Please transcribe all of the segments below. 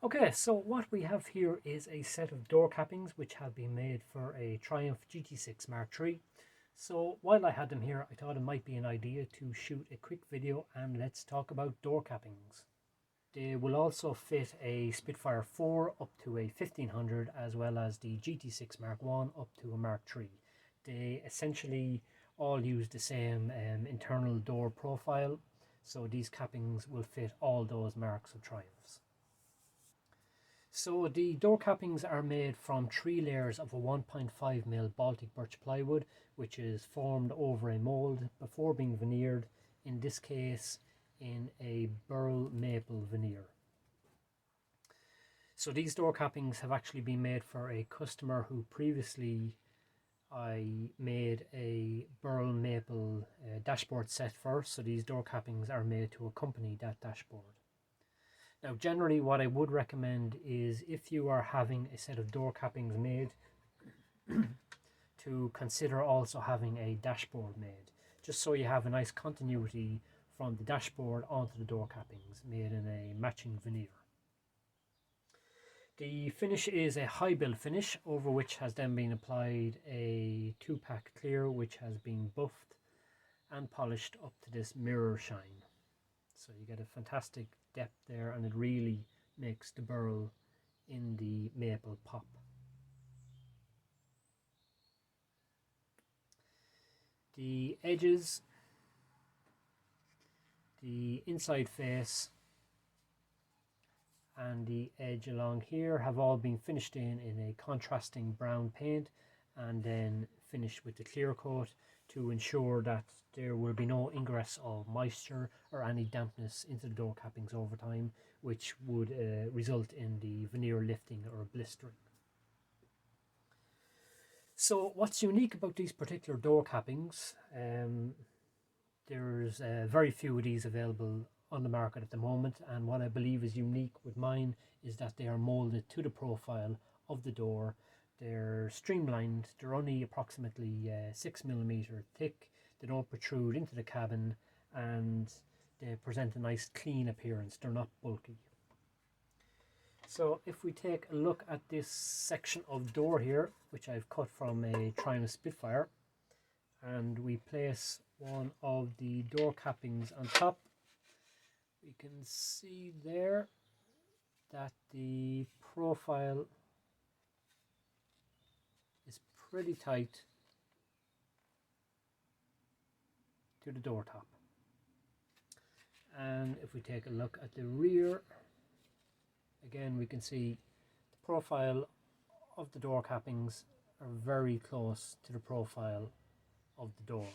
Okay, so what we have here is a set of door cappings which have been made for a Triumph GT6 Mark III. So while I had them here, I thought it might be an idea to shoot a quick video and let's talk about door cappings. They will also fit a Spitfire 4 up to a 1500 as well as the GT6 Mark I up to a Mark III. They essentially all use the same internal door profile, so these cappings will fit all those marks of Triumphs. So the door cappings are made from 3 layers of a 1.5mm Baltic birch plywood, which is formed over a mould before being veneered, in this case in a burl maple veneer. So these door cappings have actually been made for a customer who previously I made a burl maple dashboard set for, so these door cappings are made to accompany that dashboard. Now generally what I would recommend is, if you are having a set of door cappings made, to consider also having a dashboard made, just so you have a nice continuity from the dashboard onto the door cappings made in a matching veneer. The finish is a high build finish, over which has then been applied a 2-pack clear which has been buffed and polished up to this mirror shine. So you get a fantastic depth there, and it really makes the burl in the maple pop. The edges, the inside face and the edge along here have all been finished in a contrasting brown paint and then finished with the clear coat to ensure that there will be no ingress of moisture or any dampness into the door cappings over time, which would result in the veneer lifting or blistering. So what's unique about these particular door cappings, there's very few of these available on the market at the moment, and what I believe is unique with mine is that they are molded to the profile of the door. They're streamlined, they're only approximately 6mm thick, they don't protrude into the cabin, and they present a nice clean appearance, they're not bulky. So if we take a look at this section of door here, which I've cut from a Triumph Spitfire, and we place one of the door cappings on top, we can see there that the profile is pretty tight to the door top. And if we take a look at the rear, again we can see the profile of the door cappings are very close to the profile of the door.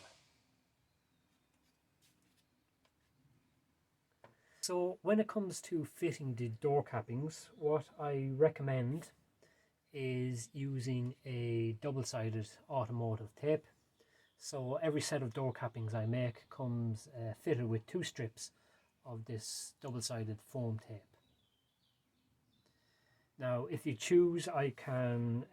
So when it comes to fitting the door cappings, what I recommend is using a double-sided automotive tape. So every set of door cappings I make comes fitted with 2 strips of this double-sided foam tape. Now if you choose, I can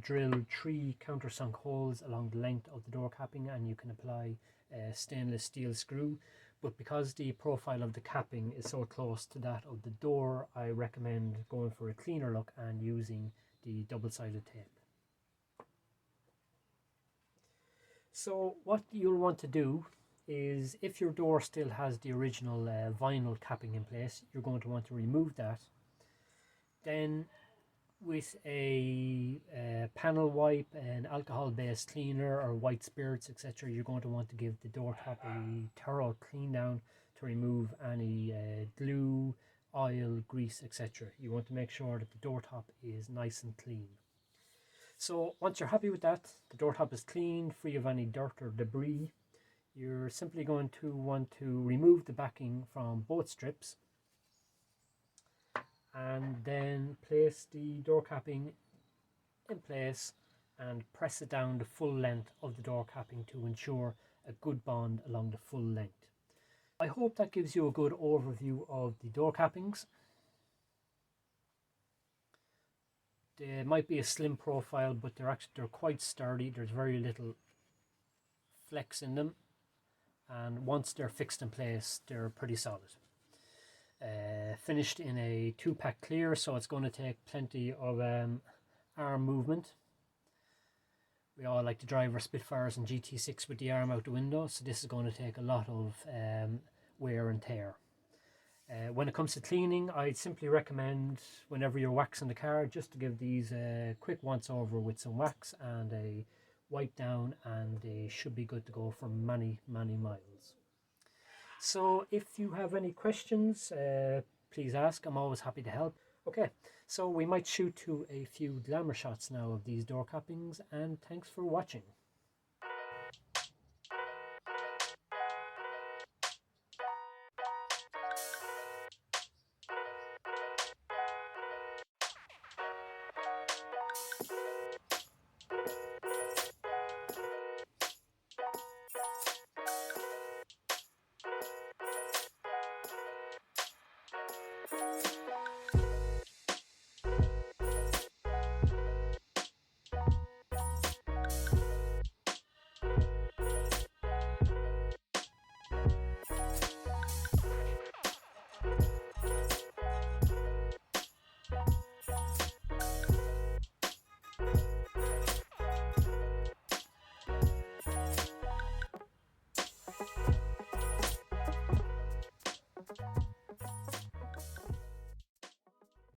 drill 3 countersunk holes along the length of the door capping, and you can apply a stainless steel screw. But because the profile of the capping is so close to that of the door, I recommend going for a cleaner look and using the double-sided tape. So what you'll want to do is, if your door still has the original vinyl capping in place, you're going to want to remove that. Then with a panel wipe, an alcohol-based cleaner or white spirits, etc., you're going to want to give the door top a thorough clean down to remove any glue, oil, grease, etc. You want to make sure that the door top is nice and clean. So once you're happy with that, the door top is clean, free of any dirt or debris, you're simply going to want to remove the backing from both strips and then place the door capping in place and press it down the full length of the door capping to ensure a good bond along the full length. I hope that gives you a good overview of the door cappings. They might be a slim profile, but they're quite sturdy. There's very little flex in them, and once they're fixed in place, they're pretty solid. finished in a 2-pack clear, so it's going to take plenty of arm movement. We all like to drive our Spitfires and GT6 with the arm out the window, so this is going to take a lot of wear and tear. When it comes to cleaning, I'd simply recommend, whenever you're waxing the car, just to give these a quick once over with some wax and a wipe down, and they should be good to go for many miles. So if you have any questions, please ask. I'm always happy to help. Okay, so we might shoot to a few glamour shots now of these door cappings, and thanks for watching.